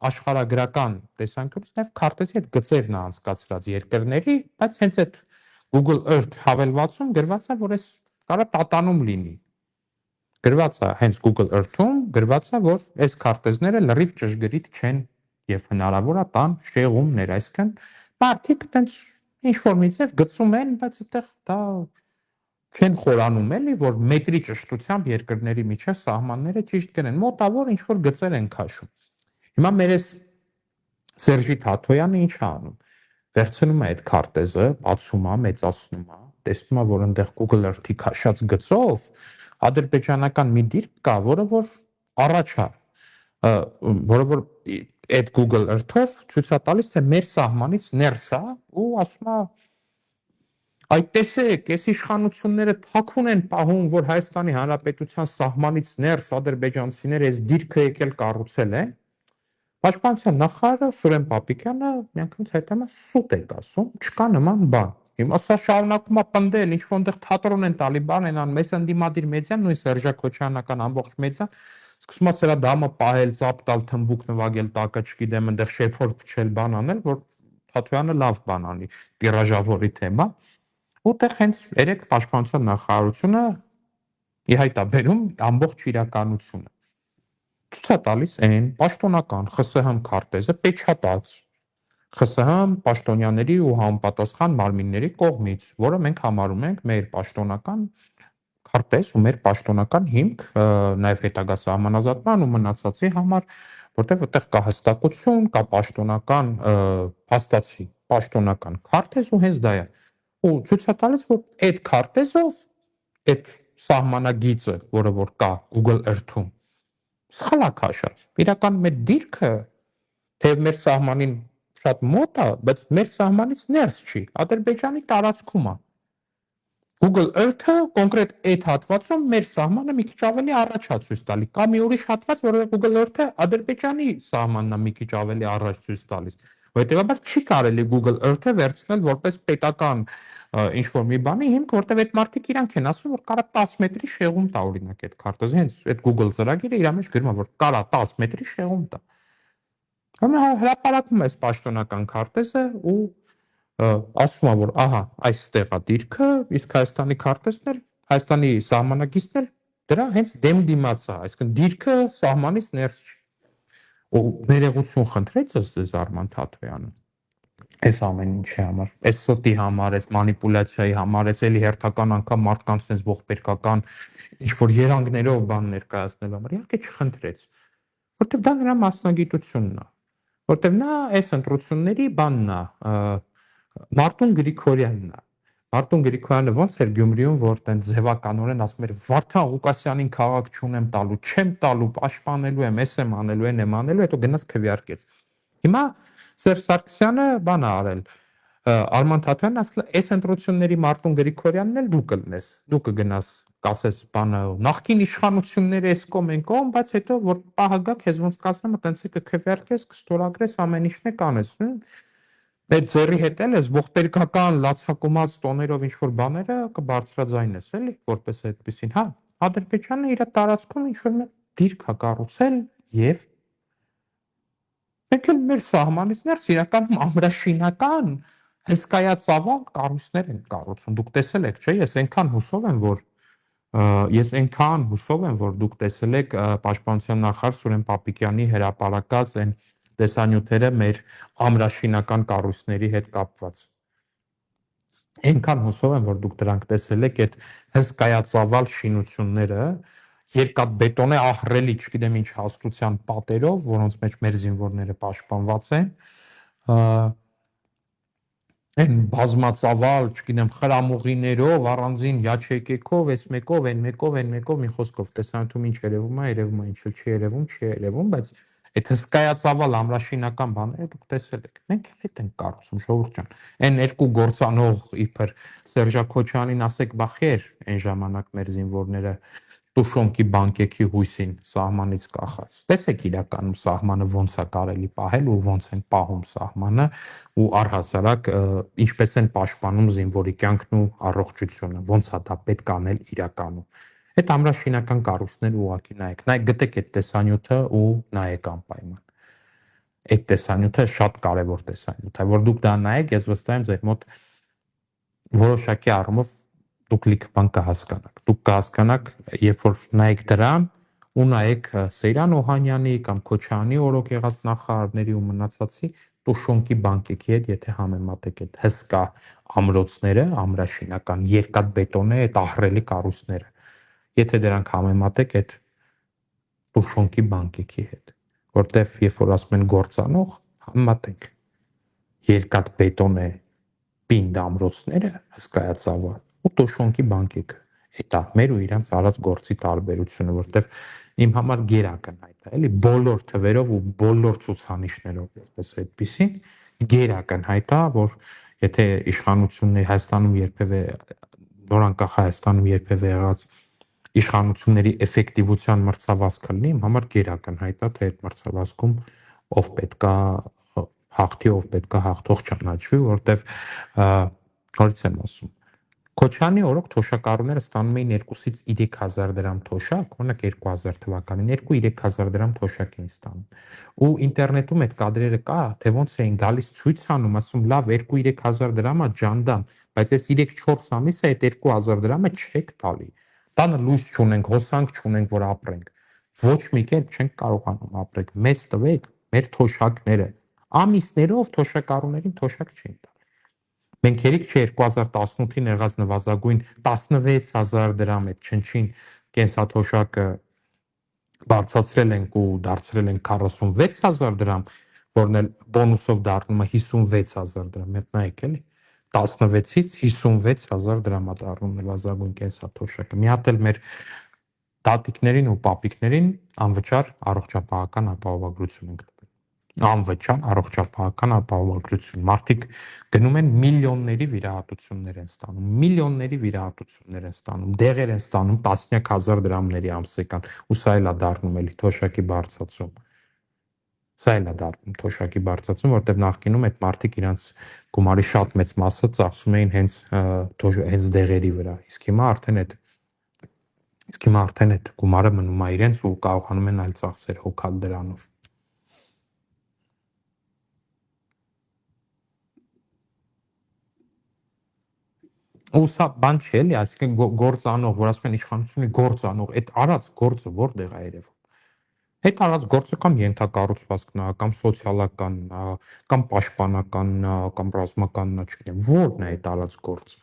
աշխարհագրական տեսանկյունից նաև քարտեզի հետ գծերն է անցկացրած երկրների, բայց հենց այդ Google Earth հավելվածում գրված է, որ այս կարա տատանում լինի։ Գրված է հենց Google Earth-ում, գրված է, որ այս քարտեզները լրիվ ճշգրիտ չեն եւ հնարավոր է տան շեղումներ, այսինքն մարդիկ տենց ինչ-որ մի ձև գծում են, բայց այդտեղ դա չեն խորանում էլի, որ մետրի ճշտությամբ երկրների միջև սահմանները ճիշտ կնեն, մոտավոր ինչ-որ գծեր են քաշում։ Հիմա մեր այս Սերժի Թաթոյանը ինչ է անում։ Վերցնում է այդ քարտեզը, բացում է, մեծացնում է, տեսնում է, որ այնտեղ Google Earth-ի քաշած գծով ադրբեջանական մի դիրք կա, որը որ առաջ է, որը որ այդ Google Earth-ով ցույց է տալիս, թե մեր սահմանից ներս է ու ասում է այդ տեսեք, այս իշխանությունները թաքուն են պահում, որ Հայաստանի Հանրապետության սահմանից ներս ադրբեջանցիները այս դիրքը եկել կառուցել են։ Պաշտպանության նախարարը Սուրեն Պապիկյանը միանգամից հայտարարում է սուտ եք ասում, չկա նման բան։ Հիմա սա շարունակում է պնդել, ինչ-որ այնտեղ թատրոն են տալի, բան են անում, այս ընդդիմադիր մեդիան, նույն Սերժա Քոչարյանական ամբողջ մեդիան սկսում է սրա դամը պահել, ծափ տալ, թմբուկ նվագել տակը, չգիտեմ, այնտեղ շեփոր փչել, բան անել, որ Թաթոյանը լավ բան անի, տիրաժավորի թեմա։ Որտեղ հենց երեք պաշտպանության նախարարությունը ի հայտ է բերում ամբողջ իրականությունը։ Ցույց է տալիս այն պաշտոնական ԽՍՀՄ քարտեզը պեչատած ԽՍՀՄ պաշտոնյաների ու համապատասխան մարմինների կողմից, որը մենք համարում ենք մեր պաշտոնական քարտեզ ու մեր պաշտոնական հիմք, նաև հետագա սահմանազատման ու մնացածի համար, որտեղ այդտեղ կա հստակություն, կա պաշտոնական փաստացի, պաշտոնական քարտեզ ու հենց դա է։ Ու ցույց է տալիս, որ այդ քարտեզով այդ սահմանագիծը, որը որ կա Google Earth-ում, սխալ է քաշած։ Իրականում այդ դիրքը թեև մեր սահմանին շատ մոտ է, բայց մեր սահմանից ներս չի, Ադրբեջանի տարածքում է։ Google Earth-ը կոնկրետ այդ հատվածում մեր սահմանը մի քիչ ավելի առաջ է ցույց տալի, կամ մի ուրիշ հատված, որը Google Earth-ը Ադրբեջանի սահմանն է մի քիչ ավելի առաջ ցույց տալիս։ Հետևաբար չի կարելի Google Earth-ը վերցնել որպես պետական ինչ-որ մի բանի հիմք, որտեղ այդ մարդիկ իրանք են ասում, որ կարա 10 մետրի շեղում տա օրինակ այդ քարտեզը, հենց այդ Google ծրագիրը իր մեջ գրում է, որ կարա 10 մետրի շեղում տա։ Հիմա հրապարակում է այս պաշտոնական քարտեզը ու ասում է, որ ահա այստեղ է դիրքը, իսկ Հայաստանի քարտեզն էլ, Հայաստանի սահմանագիծն էլ դրա հենց դեմ-դիմաց է, այսինքն դիրքը սահմանից ներս չի։ Ու ներողություն խնդրեց ձեզ Արման Թաթոյանը։ Այս ամեն ինչի համար, այս ստի համար, այս մանիպուլյացիայի համար, այս էլի հերթական անգամ մարդկանց sense ողբերգական ինչ որ երանգներով բան ներկայացնելու համար, իհարկե չխնդրեց, որտեվ դա նրա մասնագիտությունն է, որտեվ նա այս ընտրությունների բանն է, Մարտուն Գրիգորյանն է։ Մարտուն Գրիգորյանը ոնց էր Գյումրիում, որ տենց ձևականորեն ասում էր Վարդան Ղուկասյանին քաղաք չունեմ տալու, չեմ տալու, պաշտպանելու եմ, էս եմ անելու, այն եմ անելու, հետո գնաց քվեարկեց։ Հիմա Սերժ Սարգսյանը բան է արել։ Արման Թաթոյանն ասել է, այս ընտրությունների Մարտուն Գրիգորյանն էլ դու կլնես, դու կգնաս կասես բանը նախկին իշխանությունները էս կողմ են կողմ, բայց հետո որ պահը գա քեզ ոնց կասեմ, տենց է կքվեարկես, կստորագրես, ամեն ինչն է կանես։ Այդ ձեռի հետ էլ ես ողբերգական լացակումած տոներով ինչ որ բաները կբարձրաձայնես, էլի, որպես այդպեսին։ Հա, Ադրբեջանը իր տարածքում ինչ որ դիրք է կառուցել եւ մենք էլ մեր սահմանից ներս իրականում ամրաշինական հսկայածավալ կառույցներ են կառուցում։ Դուք տեսել եք, չէ՞, ես այնքան հուսով եմ, որ դուք տեսել եք Պաշտպանության նախարար Սուրեն Պապիկյանի հրապարակած այն տեսանյութերը մեր ամրաշինական կառույցների հետ կապված։ Այնքան հուսով եմ, որ դուք դրանք տեսել եք, այդ հսկայածավալ շինությունները, երկաթբետոնե ահռելի, չգիտեմ ինչ հաստության պատերով, որոնց մեջ մեր զինվորները պաշտպանված են, այն բազմածավալ, չգիտեմ, խրամուղիներով, առանձին յաչեկեքով, այս մեկով, այն մեկով, մի խոսքով տեսանյութում ինչ երևում է, ինչ չի երևում, բայց այդ հսկայածավալ ամրաշինական բաները դուք տեսել եք։ Մենք էլ հետ ենք կառուցում, ժողովուրդ ջան։ Այն երկու գործանող իբր Սերժա Քոչյանին ասեք բախեր, այն ժամանակ մեր զինվորները Տուշոնկի բանկեքի հույսին սահմանից կախած։ Տեսեք իրականում սահմանը ոնց է կարելի պահել ու ոնց են պահում սահմանը ու առհասարակ ինչպես են պաշտպանում զինվորի կյանքն ու առողջությունը, ոնց է դա պետք անել իրականում։ Այդ ամրաշինական կառույցները ուղղակի նայեք, գտեք այդ տեսանյութը ու նայեք անպայման։ Այդ տեսանյութը շատ կարևոր տեսանյութ է, որ դուք դա նայեք, ես վստահ եմ ձեր մոտ որոշակի առումով դուք լիքը բան կհասկանաք։ Դուք կհասկանաք, երբ որ նայեք դրան ու նայեք Սեյրան Օհանյանի կամ Քոչյանի օրոք եղած նախարարների ու մնացածի Տուշոնկի բանկեքի հետ, եթե համեմատեք այդ հսկա ամրոցները, ամրաշինական երկաթբետոնե այդ ահռելի կառույցները, եթե դրանք համեմատեք այդ Տուշոնկի բանկեքի հետ, որտեվ երբ որ ասում են գործանող, համեմատենք երկաթբետոնե պինդ ամրոցները հսկայածավալ ու Տուշոնկի բանկեքը։ Դա մեր ու իրանց արած գործի տարբերությունը, որտեվ իմ համար գերակնհայտ է, էլի բոլոր թվերով ու բոլոր ցուցանիշներով, այսպես այդպեսին գերակնհայտ է, որ եթե իշխանությունների Հայաստանում երբևէ նորանկախ Հայաստանում երբևէ եղած իշխանությունների էֆեկտիվության մրցավազք լինի, իմ համար գերակնհայտ է, թե այդ մրցավազքում ով պետքա հաղթի, ով պետքա հաղթող ճանաչվի, որտեվ նորից եմ ասում, Քոչյանի օրոք թոշակառուները ստանում էին 2-ից 3000 դրամ թոշակ, օրինակ 2000 թվականին 2-3000 դրամ թոշակ էին ստանում։ Ու ինտերնետում այդ կադրերը կա, թե ոնց էին գալիս ցույց անում, ասում լավ 2-3000 դրամա ջանդամ, բայց այս 3-4 ամիս է այդ 2000 դրամը չեք տալի։ Տանը լույս չունենք, հոսանք չունենք, որ ապրենք։ Ոչ մի կերպ չենք կարողանում ապրենք։ Մեզ տվեք մեր թոշակները։ Ամիսներով թոշակառուներին թոշակ չէին տալի։ Մենք երիք չէ 2018-ին եղած նվազագույն 16000 դրամ այդ չնչին կենսաթոշակը բարձրացրել ենք ու դարձրել ենք 46000 դրամ, որն էլ բոնուսով դառնում է 56000 դրամ։ Այդ նայեք էլի, 16-ից 56,000 դրամ է դառնում նվազագույն կենսաթոշակը։ Մի հատ էլ մեր տատիկներին ու պապիկներին անվճար առողջապահական ապահովագրություն ենք տվել։ Անվճար առողջապահական ապահովագրություն։ Մարդիկ գնում են միլիոնների վիրահատություններ են ստանում, միլիոնների վիրահատություններ են ստանում, դեղեր են ստանում տասնյակ հազար դրամների ամսական, ու սա էլ է դառնում էլի թոշակի բարձրացում։ Սա էլ է դառնում թոշակի բարձրացում, որտեղ նախկինում այդ մարդիկ իրանց գումարի շատ մեծ մասը ծախսում էին հենց դեղերի վրա, իսկ հիմա արդեն այդ գումարը մնում է իրենց ու կարողանում են այլ ծախսեր հոգալ դրանով։ Ու սա բան չի էլի, այսինքն գործանող, որ ասում են իշխանությունը գործանող, այդ արած գործը որտեղ է երևում։ Այդ արած գործը կամ ենթակառուցվածքն է, կամ սոցիալականն է, կամ պաշտպանականն է, կամ ռազմականն է, չգիտեմ, ո՞րն է այդ արած գործը։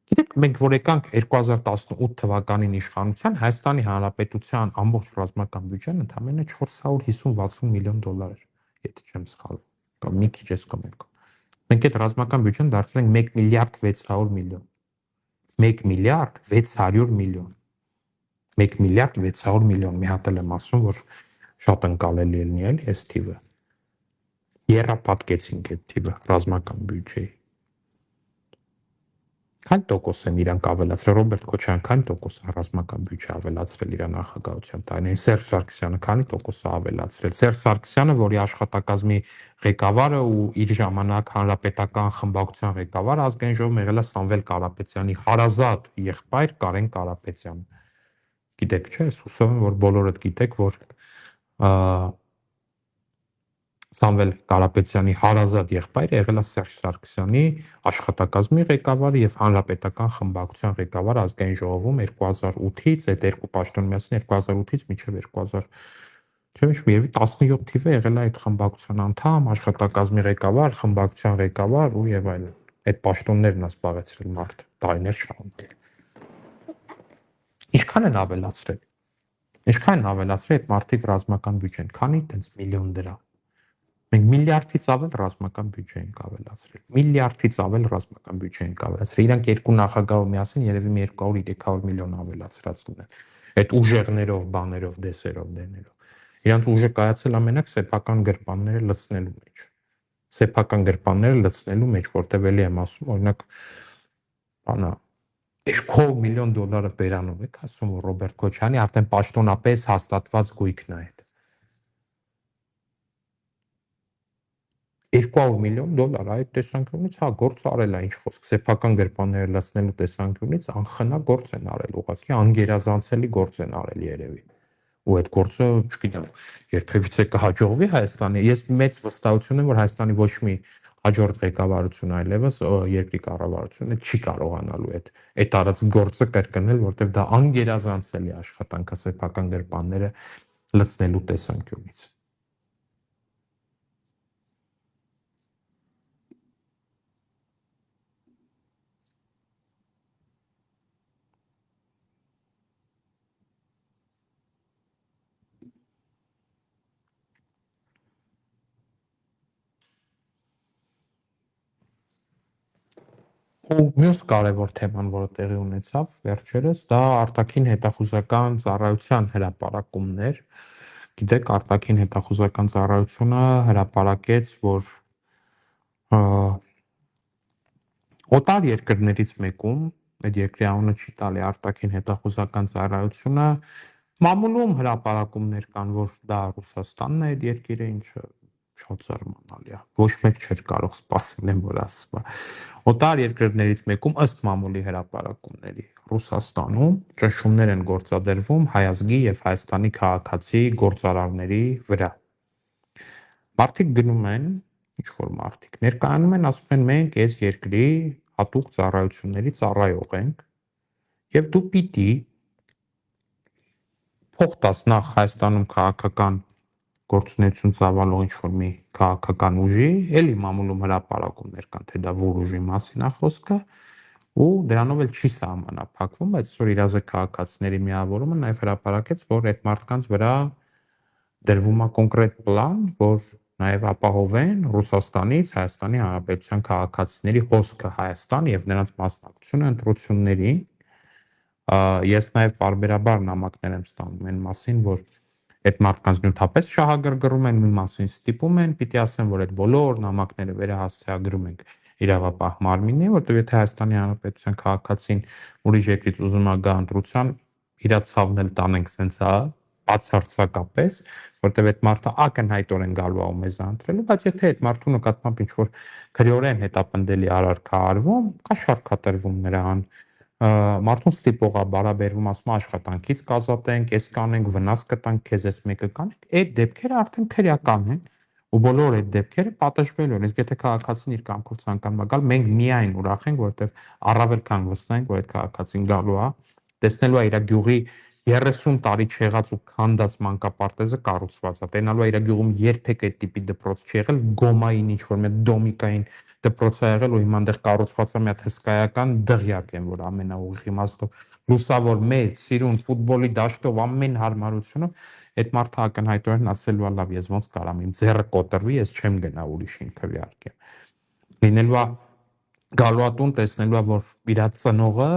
Գիտեք, մենք որ եկանք 2018 թվականին իշխանության, Հայաստանի Հանրապետության ամբողջ ռազմական բյուջեն ընդամենը 450-60 միլիոն դոլար էր, եթե չեմ սխալվում, կամ մի քիչ էս կոմենք։ Մենք այդ ռազմական բյուջեն դարձրել ենք 1 միլիարդ 600 միլիոն։ 1 միլիարդ 600 միլիոն։ 1 միլիարդ 600 միլիոն, մի հատ էլ եմ ասում, որ շատ ընկալելի է լինի, էլի, այս թիվը։ Եռապատկեցինք այդ թիվը ռազմական բյուջեի։ Քանի տոկոս են իրանք ավելացրել, Ռոբերտ Քոչարյանը քանի տոկոս է ռազմական բյուջե ավելացրել իր նախագահության տարիներին, Սերժ Սարգսյանը քանի տոկոս է ավելացրել։ Սերժ Սարգսյանը, որի աշխատակազմի ղեկավարը ու իր ժամանակ հանրապետական խմբակցության ղեկավարը ազգային ժողովում եղել է Սամվել Կարապետյանի հարազատ եղբայր Կարեն Կարապետյանը։ Գիտեք, չէ՞, հուսով եմ, որ բոլորդ գիտեք, որ Սամվել Կարապետյանի հարազատ եղբայրը եղել է Սերժ Սարգսյանի աշխատակազմի ղեկավարը եւ հանրապետական խմբակցության ղեկավարը ազգային ժողովում 2008-ից, այդ երկու պաշտոնի միասին 2008-ից մինչեւ 2000, չէ՞, երևի 17 թիվը եղել է այդ խմբակցության անդամ, աշխատակազմի ղեկավար, խմբակցության ղեկավար ու եւ այլն։ Այդ պաշտոններն է զբաղեցրել մարդ տարիներ շարունակ։ Ինչքան են ավելացրել։ Ինչքան են ավելացրել այդ մարդիկ ռազմական բյուջեն, քանի տենց միլիոն դրամ։ Մենք միլիարդից ավել ռազմական բյուջե ենք ավելացրել։ Միլիարդից ավել ռազմական բյուջե ենք ավելացրել։ Իրանք երկու նախագահով միասին երևի մի 200-300 միլիոն ավելացրած ունեն։ Այդ ուժեղներով, բաներով, դեսերով, դեներով։ Իրանք ուժը կայացել ամենակ սեփական գրպանները լցնելու մեջ։ Սեփական գրպանները լցնելու մեջ, որտեղ էլի եմ ասում, օրինակ, բանա, այս քո միլիոն դոլարը բերանով եք ասում, որ Ռոբերտ Քոչարյանի արդեն պաշտոնապես հաստատված գույքն է այդ։ 200 միլիոն դոլար այդ տեսանկյունից, հա, գործ արել է, ինչ խոսք, սեփական գրպանները լցնելու տեսանկյունից անխնա գործ են արել, ուղղակի անգերազանցելի գործ են արել երևի։ Ու այդ գործը, չգիտեմ, երբևիցե կհաջողվի Հայաստանի։ Ես մեծ վստահություն եմ, որ Հայաստանի ոչ մի հաջորդ ղեկավարություն այլևս երկրի կառավարությունը չի կարողանալու այդ արած գործը կրկնել, որտեղ դա անգերազանցելի աշխատանք է սեփական գրպանները լցնելու տեսանկյունից։ Ու մյուս կարևոր թեման, որը տեղի ունեցավ վերջերս, դա արտաքին հետախուզական ծառայության հրապարակումներ։ Գիտեք, արտաքին հետախուզական ծառայությունը հրապարակեց, որ օտար երկրներից մեկում, այդ երկրի անունը չի տալի, արտաքին հետախուզական ծառայությունը մամուլում հրապարակումներ կան, որ դա Ռուսաստանն է այդ երկիրը, ինչը շատ զարմանալի է։ Ոչ մեկ չէր կարող սպասել, որ ասում է։ Օտար երկրներից մեկում ըստ մամուլի հրապարակումների Ռուսաստանում ճնշումներ են գործադրվում հայազգի եւ Հայաստանի քաղաքացի գործարարների վրա։ Մարդիկ գնում են, ինչ որ մարդիկ ներկայանում են, ասում են մենք այս երկրի հատուկ ծառայությունների ծառայող ենք եւ դու պիտի փող տաս նախ Հայաստանում քաղաքական գործունեություն ծավալող ինչ-որ մի քաղաքական ուժի, էլի մամուլում հրապարակումներ կան, թե դա որ ուժի մասին է խոսքը, ու դրանով էլ չի սահմանափակվում, բայց որ իրազեկ քաղաքացիների միավորումը նաև հրապարակեց, որ այդ մարդկանց վրա դրվում է կոնկրետ պլան, որ նաև ապահովեն Ռուսաստանից Հայաստանի Հանրապետության քաղաքացիների հոսքը Հայաստան եւ նրանց մասնակցությունը ընտրություններին։ Ես նաև պարբերաբար նամակներ եմ ստանում այն մասին, որ այդ մարդկանց նյութապես շահագրգռում են, մի մասին ստիպում են, պիտի ասեմ, որ այդ բոլոր նամակները վերահասցեագրում ենք իրավապահ մարմինի, որտեղ եթե Հայաստանի Հանրապետության քաղաքացին ուրիշ երկրից ուզում է գա ընտրության, իրա ցավն էլ տանենք սենց, բացարձակապես, որտեղ այդ մարդը ակնհայտորեն գալու է ու մեզ ընտրելու, բայց եթե այդ մարդու նկատմամբ ինչ-որ քրեորեն հետապնդելի արարք արվում, կա շարքատրվում նրան, մարդուն ստիպող է բարաբերվում, ասում աշխատանքից կազատենք, էս կանենք, վնաս կտանք, քեզ էս մեկը կանենք, այդ դեպքերը արդեն քրեական են ու բոլոր այդ դեպքերը պատժվելու են։ Իսկ եթե քաղաքացին իր կամքով ցանկանում է գալ, մենք միայն ուրախ ենք, որովհետև առավել քան վստահ ենք, որ այդ քաղաքացին գալու է, տեսնելու է իր գյուղի 30 տարի չեղած ու քանդած մանկապարտեզը կառուցված է, տենալու է իր գյուղում երբեք այդ տիպի դպրոց չի եղել, գոմային ինչ-որ մի դոմիկային դպրոց է եղել ու հիմա այնտեղ կառուցված է մի հատ հսկայական դղյակ են, որ ամենաուղիղ իմաստով լուսավոր մեծ սիրուն ֆուտբոլի դաշտով ամեն հարմարությունով այդ մարդը ակնհայտորեն ասելու է լավ, ես ոնց կարամ իմ ձեռը կոտրվի, ես չեմ գնա ուրիշին քվեարկեմ։ Լինելու է գալու է տուն, տեսնելու է, որ իր ծնողը,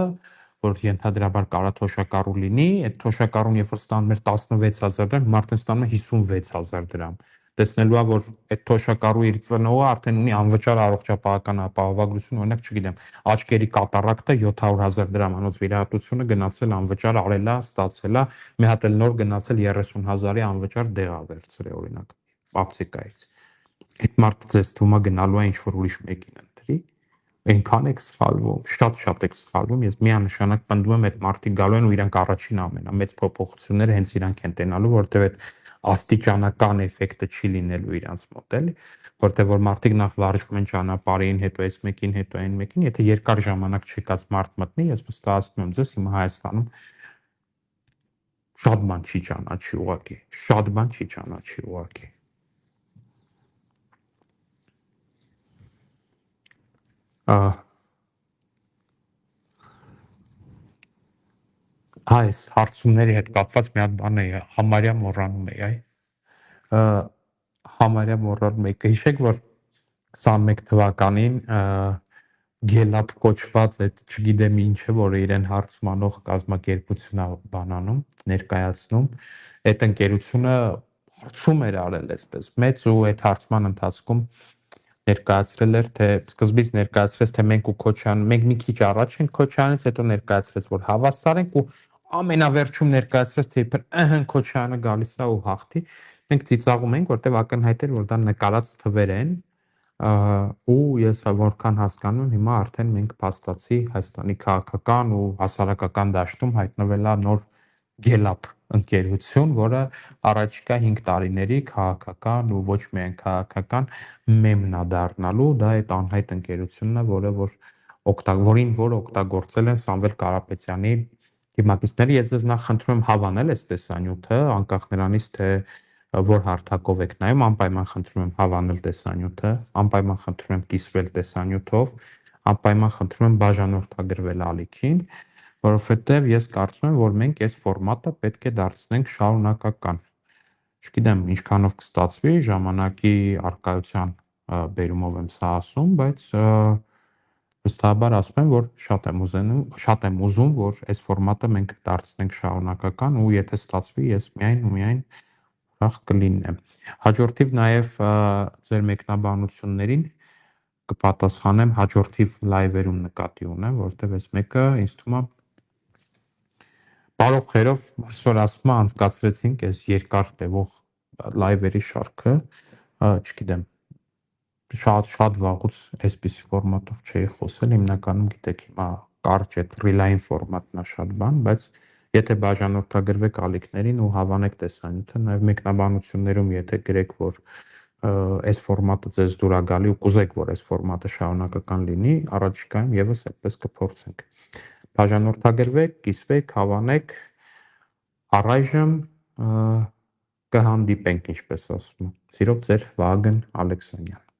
որ ենթադրաբար կարա թոշակառու լինի, այդ թոշակառուն երբ որ ստանում էր 16000 դրամ, մարդն ստանում է 56000 դրամ։ Տեսնելու է, որ այդ թոշակառու իր ծնողը արդեն ունի անվճար առողջապահական ապահովագրություն, օրինակ, չգիտեմ, աչքերի կատարակտը 700,000 դրամանոց վիրահատությունը գնացել անվճար արել է, ստացել է, մի հատ էլ նոր գնացել 30,000-ի անվճար դեղ է վերցրել, օրինակ, ապտեկայից։ Այդ մարդը ձեզ թվում է գնալու է ինչ-որ ուրիշ մեկին ընտրի, այնքան եք սխալվում, շատ եք սխալվում, ես միանշանակ պնդում եմ այդ մարդիկ գալու են ու իրանք առաջին ամենամեծ փոփոխությունները հենց իրանք են տենալու, որտեղ այդ աստիճանական էֆեկտը չի լինելու իրանց մոտ, էլի, որտեղ որ մարդիկ նախ վարժվում են ճանապարհին, հետո այս մեկին, հետո այն մեկին, եթե երկար ժամանակ չեկած մարդ մտնի, ես վստահեցնում եմ ձեզ, հիմա Հայաստանում շատ բան չի ճանաչի ուղղակի, շատ բան չի ճանաչի ուղղակի։ Այս հարցումների հետ կապված մի հատ բան է համարյա մոռանում էի, համարյա մոռանում էի, կհիշեք, որ 21 թվականին Գելապ կոչված այդ չգիտեմ ինչը, որը իրեն հարցմանող կազմակերպություն է բանանում, ներկայացնում, այդ ընկերությունը հարցում էր արել այսպես մեծ ու այդ հարցման ընթացքում ներկայացրել էր, թե սկզբից ներկայացրեց, թե մենք ու Քոչարյանը, մենք մի քիչ առաջ ենք Քոչարյանից, հետո ներկայացրեց, որ հավասար ենք ու ամենավերջում ներկայացրեց, թե իբր Քոչարյանը գալիս է ու հաղթի։ Մենք ծիծաղում ենք, որտեղ ակնհայտ էր, որ դա նկարած թվեր են, ու ես որքան հասկանում եմ, հիմա արդեն մենք փաստացի Հայաստանի քաղաքական ու հասարակական դաշտում հայտնվել է նոր Գելապ ընկերություն, որը առաջիկա 5 տարիների քաղաքական ու ոչ միայն քաղաքական մեմն է դառնալու, դա այդ անհայտ ընկերությունն է, որին օգտագործել են Սամվել Կարապետյանի դիմակիցները։ Ես ձեզ նախ խնդրում եմ հավանել այս տեսանյութը, անկախ նրանից, թե որ հարթակով եք նայում, անպայման խնդրում եմ հավանել տեսանյութը, անպայման խնդրում եմ կիսվել տեսանյութով, անպայման խնդրում եմ բաժանորդագրվել ալիքին, որովհետև ես կարծում եմ, որ մենք այս ֆորմատը պետք է դարձնենք շարունակական։ Չգիտեմ, ինչքանով կստացվի, ժամանակի առկայության բերումով եմ սա ասում, բայց վստահաբար ասում եմ, որ շատ եմ ուզում, որ այս ֆորմատը մենք դարձնենք շարունակական ու եթե ստացվի, ես միայն ու միայն ուրախ կլինեմ։ Հաջորդիվ նաև ձեր մեկնաբանություններին կպատասխանեմ հաջորդիվ լայվերում նկատի ունեմ, որովհետև այս մեկը ինձ թվում է բարով խերով այսօր ասում եմ անցկացրեցինք այս երկար տևող լայվերի շարքը, չգիտեմ, շատ վաղուց այսպիսի ֆորմատով չէի խոսել, հիմնականում գիտեք հիմա կարճ այդ ռիլային ֆորմատն է շատ բան, բայց եթե բաժանորդագրվեք ալիքներին ու հավանեք տեսանյութը, նաև մեկնաբանություններում եթե գրեք, որ այս ֆորմատը ձեզ դուր է գալի ու կուզեք, որ այս ֆորմատը շարունակական լինի, առաջիկայում եւս այդպես կփորձենք։ Բաժանորդագրվեք, կիսվեք, հավանեք, առայժմ կհանդիպենք, ինչպես ասում եմ։ Սիրով ձեր Վահագն Ալեքսանյան։